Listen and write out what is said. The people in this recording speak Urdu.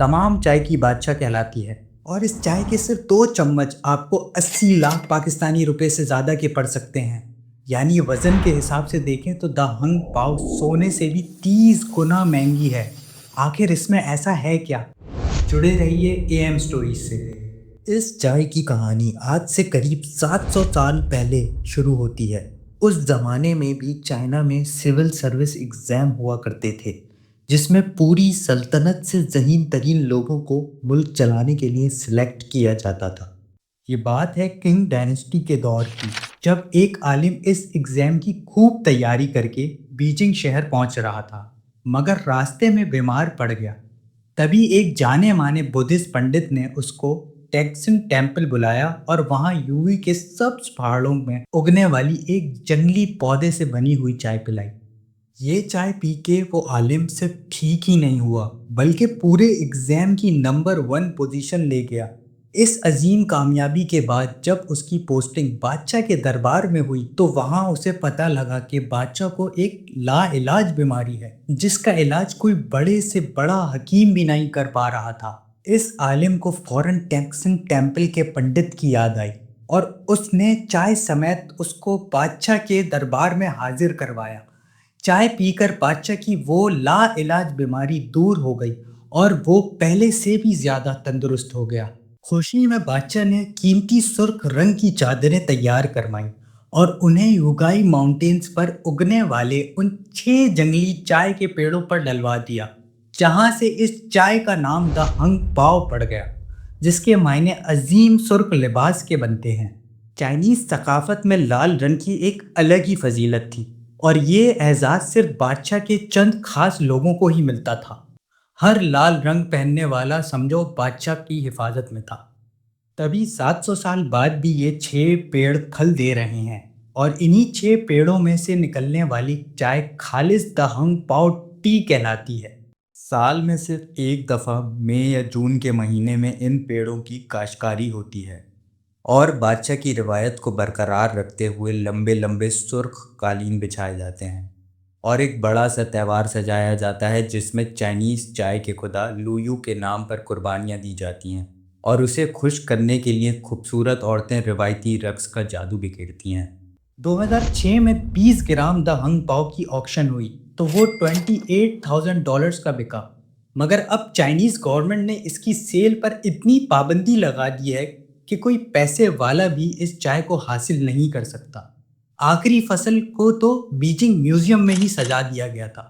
تمام چائے کی بادشاہ کہلاتی ہے، اور اس چائے کے صرف 2 چمچ آپ کو 80 لاکھ پاکستانی روپے سے زیادہ کے پڑ سکتے ہیں۔ یعنی وزن کے حساب سے دیکھیں تو دا ہنگ پاؤ سونے سے بھی 30 گنا مہنگی ہے۔ آخر اس میں ایسا ہے کیا؟ جڑے رہیے اے ایم سٹوریز سے۔ اس چائے کی کہانی آج سے قریب 700 سال پہلے شروع ہوتی ہے۔ اس زمانے میں بھی چائنا میں سول سروس ایگزام ہوا کرتے تھے، جس میں پوری سلطنت سے ذہین ترین لوگوں کو ملک چلانے کے لیے سلیکٹ کیا جاتا تھا۔ یہ بات ہے کنگ ڈائنسٹی کے دور کی، جب ایک عالم اس ایگزام کی خوب تیاری کر کے بیجنگ شہر پہنچ رہا تھا، مگر راستے میں بیمار پڑ گیا۔ تبھی ایک جانے مانے بدھسٹ پنڈت نے اس کو ٹیکسن ٹیمپل بلایا اور وہاں یووی کے سبز پہاڑوں میں اگنے والی ایک جنگلی پودے سے بنی ہوئی چائے پلائی۔ یہ چائے پی کے وہ عالم صرف ٹھیک ہی نہیں ہوا، بلکہ پورے ایگزام کی نمبر 1 پوزیشن لے گیا۔ اس عظیم کامیابی کے بعد جب اس کی پوسٹنگ بادشاہ کے دربار میں ہوئی تو وہاں اسے پتہ لگا کہ بادشاہ کو ایک لا علاج بیماری ہے، جس کا علاج کوئی بڑے سے بڑا حکیم بھی نہیں کر پا رہا تھا۔ اس عالم کو فوراً ٹیکسن ٹیمپل کے پنڈت کی یاد آئی، اور اس نے چائے سمیت اس کو بادشاہ کے دربار میں حاضر کروایا۔ چائے پی کر بادشاہ کی وہ لا علاج بیماری دور ہو گئی اور وہ پہلے سے بھی زیادہ تندرست ہو گیا۔ خوشی میں بادشاہ نے قیمتی سرخ رنگ کی چادریں تیار کروائیں اور انہیں یوگائی ماؤنٹینز پر اگنے والے ان 6 جنگلی چائے کے پیڑوں پر ڈلوا دیا، جہاں سے اس چائے کا نام دا ہنگ پاؤ پڑ گیا، جس کے معنی عظیم سرخ لباس کے بنتے ہیں۔ چائنیز ثقافت میں لال رنگ کی ایک الگ ہی فضیلت تھی، اور یہ اعزاز صرف بادشاہ کے چند خاص لوگوں کو ہی ملتا تھا۔ ہر لال رنگ پہننے والا سمجھو بادشاہ کی حفاظت میں تھا۔ تبھی 700 سال بعد بھی یہ 6 پیڑ پھل دے رہے ہیں، اور انہی 6 پیڑوں میں سے نکلنے والی چائے خالص دا ہنگ پاؤ ٹی کہلاتی ہے۔ سال میں صرف ایک دفعہ مئی یا جون کے مہینے میں ان پیڑوں کی کاشتکاری ہوتی ہے، اور بادشاہ کی روایت کو برقرار رکھتے ہوئے لمبے لمبے سرخ قالین بچھائے جاتے ہیں، اور ایک بڑا سا تہوار سجایا جاتا ہے جس میں چائنیز چائے کے خدا لویو کے نام پر قربانیاں دی جاتی ہیں، اور اسے خوش کرنے کے لیے خوبصورت عورتیں روایتی رقص کا جادو بکھیرتی ہیں۔ 2006 میں 20 گرام دا ہنگ پاؤ کی آکشن ہوئی تو وہ $28,000 کا بکا، مگر اب چائنیز گورنمنٹ نے اس کی سیل پر اتنی پابندی لگا دی ہے کہ کوئی پیسے والا بھی اس چائے کو حاصل نہیں کر سکتا۔ آخری فصل کو تو بیجنگ میوزیم میں ہی سجا دیا گیا تھا۔